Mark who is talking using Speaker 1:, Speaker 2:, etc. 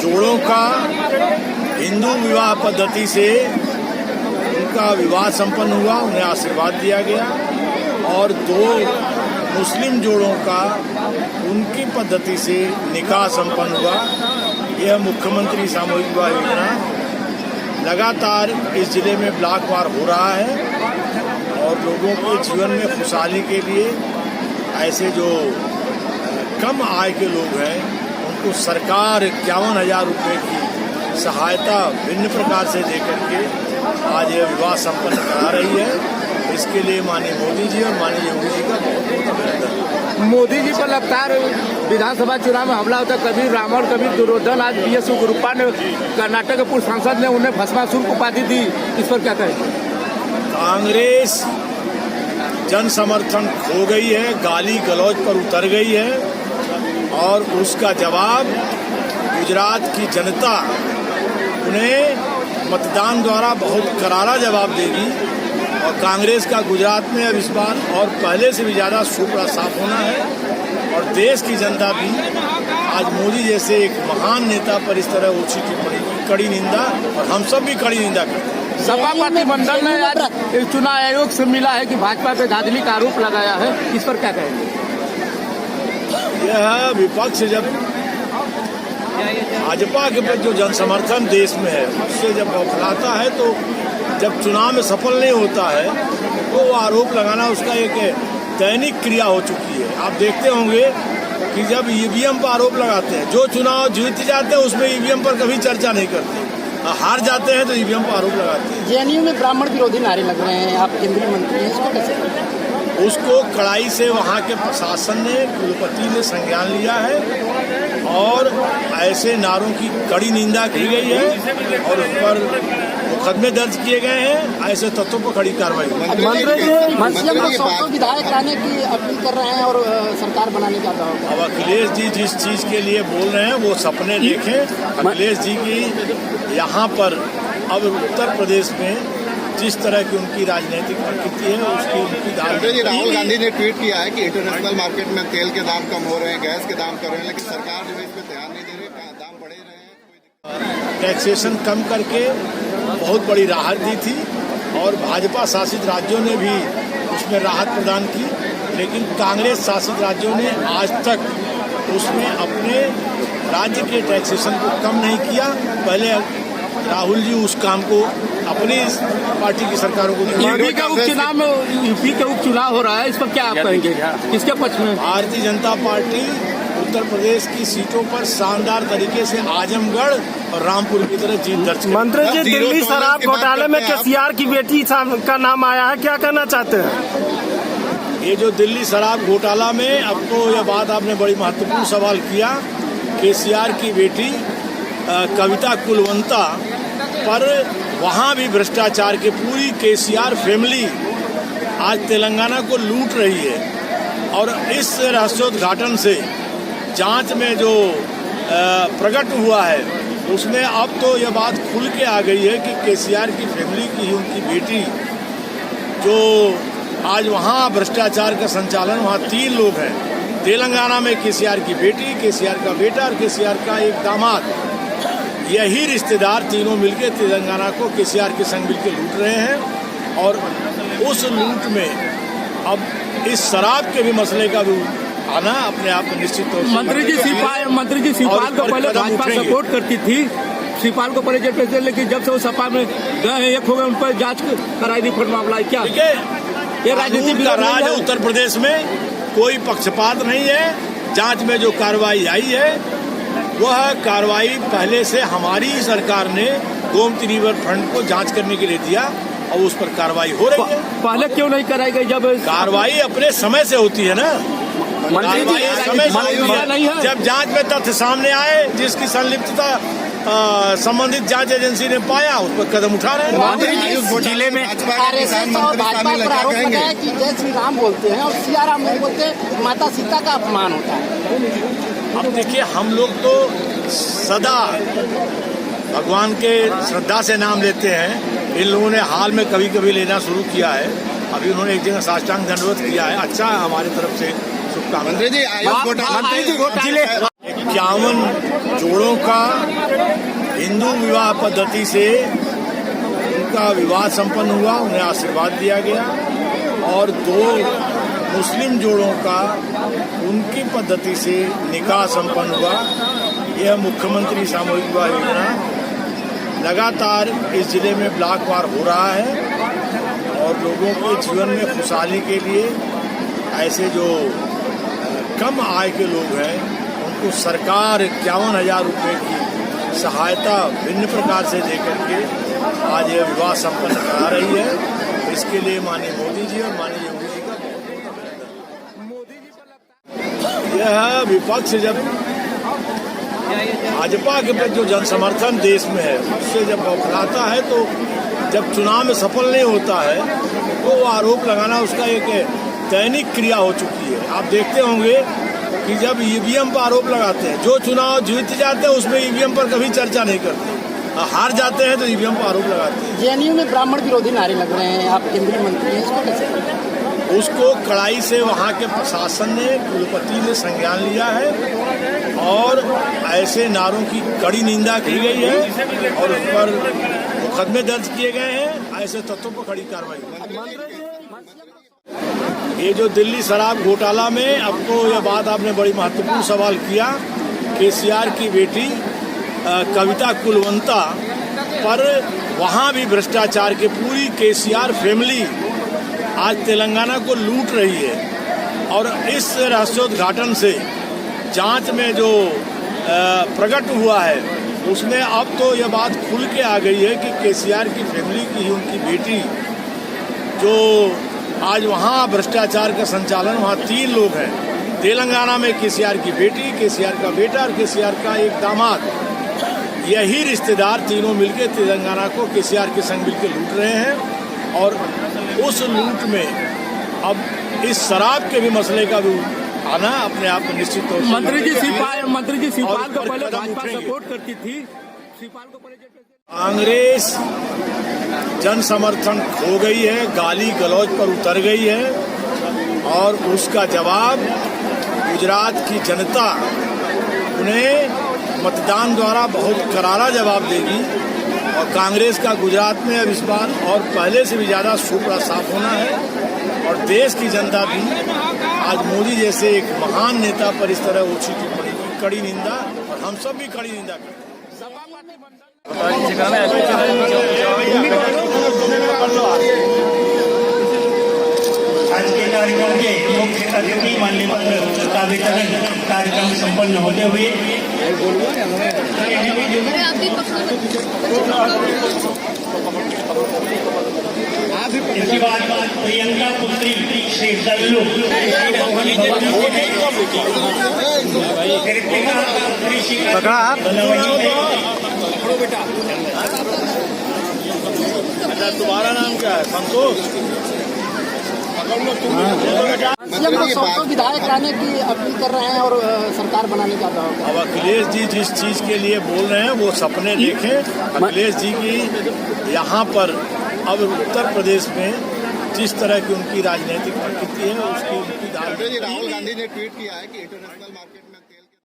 Speaker 1: जोड़ों का हिंदू विवाह पद्धति से उनका विवाह संपन्न हुआ, उन्हें आशीर्वाद दिया गया। और 2 मुस्लिम जोड़ों का उनकी पद्धति से निकाह संपन्न हुआ। यह मुख्यमंत्री सामूहिक विवाह योजना लगातार इस जिले में ब्लॉकवार हो रहा है और लोगों के जीवन में खुशहाली के लिए ऐसे जो कम आय के लोग हैं उनको सरकार 51,000 रुपये की सहायता भिन्न प्रकार से देकर के आज यह विवाह संपन्न करा रही है। इसके लिए माननीय मोदी जी और माननीय योगी जी का बहुत बहुत अभिनंदन।
Speaker 2: मोदी जी पर लगातार विधानसभा चुनाव में हमला होता, कभी रावण कभी दुर्योधन। आज BS उग्रप्पा ने कर्नाटक के पूर्व सांसद ने उन्हें भस्मासुर उपाधि दी, इस पर क्या कहेंगे?
Speaker 1: कांग्रेस जन समर्थन खो गई है, गाली गलौज पर उतर गई है और उसका जवाब गुजरात की जनता उन्हें मतदान द्वारा बहुत करारा जवाब देगी। और कांग्रेस का गुजरात में अब इस बार और पहले से भी ज़्यादा सुपड़ा साफ होना है और देश की जनता भी आज मोदी जैसे एक महान नेता पर इस तरह ऊंची टिप्पणी की कड़ी निंदा और हम सब भी कड़ी निंदा करते हैं।
Speaker 2: सभापति मंडल ने आज चुनाव आयोग से मिला है कि भाजपा पे धांधली का आरोप लगाया है, इस पर क्या कहेंगे?
Speaker 1: यह विपक्ष जब भाजपा के प्रति जो जनसमर्थन देश में है उससे जब बौखलाता है तो जब चुनाव में सफल नहीं होता है तो वो आरोप लगाना उसका एक दैनिक क्रिया हो चुकी है। आप देखते होंगे कि जब EVM पर आरोप लगाते हैं, जो चुनाव जीत जाते हैं उसमें EVM पर कभी चर्चा नहीं करते, हार जाते हैं तो EVM पर आरोप लगाते हैं।
Speaker 3: JNU में ब्राह्मण विरोधी नारे लग रहे हैं, आप केंद्रीय मंत्री हैं, इसको कैसे?
Speaker 1: उसको कड़ाई से वहाँ के प्रशासन ने, कुलपति ने संज्ञान लिया है और ऐसे नारों की कड़ी निंदा की गई है और उस पर मुकदमे दर्ज किए गए हैं। ऐसे तत्वों पर कड़ी कार्रवाई
Speaker 3: विधायक आने की अपील कर रहे हैं और सरकार बनाने का दावा।
Speaker 1: अब अखिलेश जी जिस चीज के लिए बोल रहे हैं वो सपने देखें। अखिलेश जी की यहाँ पर अब उत्तर प्रदेश में जिस तरह की उनकी राजनीतिक प्रकृति है उसकी उनकी
Speaker 4: राहुल गांधी ने ट्वीट किया है कि इंटरनेशनल मार्केट में तेल के दाम कम हो रहे हैं, गैस के दाम कम हो रहे हैं, लेकिन सरकार जो है इस पर ध्यान नहीं दे रही, दाम बढ़े रहे हैं।
Speaker 1: टैक्सेशन कम करके बहुत बड़ी राहत दी थी और भाजपा शासित राज्यों ने भी उसमें राहत प्रदान की, लेकिन कांग्रेस शासित राज्यों ने आज तक उसमें अपने राज्य के टैक्सेशन को कम नहीं किया। पहले राहुल जी उस काम को अपनी पार्टी की सरकारों को
Speaker 2: यूपी का उपचुनाव में उपचुनाव हो रहा है, इस पर क्या आप कहेंगे? किसके पक्ष में?
Speaker 1: भारतीय जनता पार्टी उत्तर प्रदेश की सीटों पर शानदार तरीके से आजमगढ़ और रामपुर की तरह जीत दर्ज।
Speaker 5: मंत्री जी, दिल्ली शराब घोटाले में केसीआर की बेटी का नाम आया है, क्या कहना चाहते हैं?
Speaker 1: ये जो दिल्ली शराब घोटाला में, अब तो यह बात आपने बड़ी महत्वपूर्ण सवाल किया। केसीआर की बेटी कविता कुलवंता पर वहाँ भी भ्रष्टाचार के पूरी केसीआर फैमिली आज तेलंगाना को लूट रही है और इस रहस्योद्घाटन से जांच में जो प्रकट हुआ है उसमें अब तो यह बात खुल के आ गई है कि केसीआर की फैमिली की ही उनकी बेटी जो आज वहाँ भ्रष्टाचार का संचालन, वहाँ 3 लोग हैं तेलंगाना में, केसीआर की बेटी, केसीआर का बेटा और केसीआर का एक दामाद। यही रिश्तेदार तीनों मिलकर तेलंगाना को केसीआर के संग मिलकर लूट रहे हैं और उस लूट में अब इस शराब के भी मसले का भी आना अपने आप में निश्चित तौर से।
Speaker 2: मंत्री जी शिवपाल को पहले भाजपा सपोर्ट करती थी, शिवपाल को पहले जेल भेजते, लेकिन जब से वो सपा में गए एक हो गए, उन पर जांच कराई दी फट मामला है। क्या
Speaker 1: ये राजनीति का राज है उत्तर प्रदेश में, कोई पक्षपात नहीं है। जांच में जो कार्रवाई आई है वह कार्रवाई पहले से हमारी सरकार ने गोमती रिवर फ्रंट को जांच करने के लिए दिया और उस पर कार्रवाई हो रही है।
Speaker 2: पहले क्यों नहीं कराई गई? जब
Speaker 1: कार्रवाई अपने समय से होती है ना,
Speaker 2: मंत्री जी
Speaker 1: समय से होती है नहीं है। जब जांच में तथ्य सामने आए जिसकी संलिप्तता संबंधित जांच एजेंसी ने पाया, उस पर कदम उठा रहे हैं।
Speaker 2: जिले में
Speaker 3: आरएसएस और भाजपा पर आरोप लगाया कि जय श्री राम बोलते हैं और सियाराम नहीं बोलते, माता सीता का अपमान होता है।
Speaker 1: अब देखिए, हम लोग तो सदा भगवान के श्रद्धा से नाम लेते हैं। इन लोगों ने हाल में कभी कभी लेना शुरू किया है। अभी उन्होंने एक जगह साष्टांग दंडवत किया है। अच्छा है, हमारी तरफ से शुभकामनाएं।
Speaker 4: मंत्री जी, आयोग घोटाले
Speaker 1: 51 जोड़ों का हिंदू विवाह पद्धति से उनका विवाह संपन्न हुआ, उन्हें आशीर्वाद दिया गया। और 2 मुस्लिम जोड़ों का उनकी पद्धति से निकाह संपन्न हुआ। यह मुख्यमंत्री सामूहिक विवाह योजना लगातार इस जिले में ब्लॉकवार हो रहा है और लोगों के जीवन में खुशहाली के लिए ऐसे जो कम आय के लोग हैं उनको सरकार 51,000 रुपये की सहायता भिन्न प्रकार से देकर के आज यह विवाह संपन्न करा रही है। इसके लिए माननीय मोदी जी और माननीय योगी जी का यह विपक्ष जब भाजपा के प्रति जो जन समर्थन देश में है उससे जब बौखलाता है तो जब चुनाव में सफल नहीं होता है तो वो आरोप लगाना उसका एक दैनिक क्रिया हो चुकी है। आप देखते होंगे कि जब ईवीएम पर आरोप लगाते हैं, जो चुनाव जीत जाते हैं उसमें ईवीएम पर कभी चर्चा नहीं करते, हार जाते हैं तो ईवीएम पर आरोप लगाते हैं।
Speaker 3: जेएनयू में ब्राह्मण विरोधी नारे लग रहे हैं, आप केंद्रीय मंत्री हैं, इसको कैसे?
Speaker 1: उसको कड़ाई से वहाँ के प्रशासन ने, कुलपति ने संज्ञान लिया है और ऐसे नारों की कड़ी निंदा की गई है और उस पर मुकदमे दर्ज किए गए हैं। ऐसे तत्वों पर कड़ी कार्रवाई। ये जो दिल्ली शराब घोटाला में अब तो यह बात आपने बड़ी महत्वपूर्ण सवाल किया। केसीआर की बेटी कविता कुलवंता पर वहाँ भी भ्रष्टाचार के पूरी केसीआर फैमिली आज तेलंगाना को लूट रही है और इस रहस्योद्घाटन से जांच में जो प्रकट हुआ है उसमें अब तो यह बात खुल के आ गई है कि केसीआर की फैमिली की ही उनकी बेटी जो आज वहाँ भ्रष्टाचार का संचालन, वहाँ 3 लोग हैं तेलंगाना में, केसीआर की बेटी, केसीआर का बेटा और केसीआर का एक दामाद। यही रिश्तेदार तीनों मिलकर तेलंगाना को केसीआर के संग मिलकर लूट रहे हैं और उस लूट में अब इस शराब के भी मसले का भी आना अपने आप में निश्चित तौर से
Speaker 2: मंत्री जी शिवपाल को पहले भाजपा सपोर्ट करती थी, शिवपाल को पहले
Speaker 1: कांग्रेस जन समर्थन खो गई है, गाली गलौज पर उतर गई है और उसका जवाब गुजरात की जनता उन्हें मतदान द्वारा बहुत करारा जवाब देगी और कांग्रेस का गुजरात में अब इस बार और पहले से भी ज्यादा सुपड़ा साफ होना है और देश की जनता भी आज मोदी जैसे एक महान नेता पर इस तरह ऊंची टिप्पणी की कड़ी निंदा और हम सब भी कड़ी निंदा करते हैं।
Speaker 6: आज के कार्यक्रम के मुख्य अतिथि माननीय मंत्री का वितरण कार्यक्रम संपन्न होते हुए इसके बाद प्रियंका पुत्री श्री दल्लू,
Speaker 1: तुम्हारा नाम क्या है? संतोष।
Speaker 3: सीएम को 100 विधायक लाने की अपील कर रहे हैं और सरकार बनाने का दावा।
Speaker 1: अब अखिलेश जी जिस चीज के लिए बोल रहे हैं वो सपने देखें। अखिलेश जी की यहाँ पर अब उत्तर प्रदेश में जिस तरह की उनकी राजनीतिक प्रकृति है उसकी
Speaker 4: राहुल गांधी ने ट्वीट किया है कि इंटरनेशनल मार्केट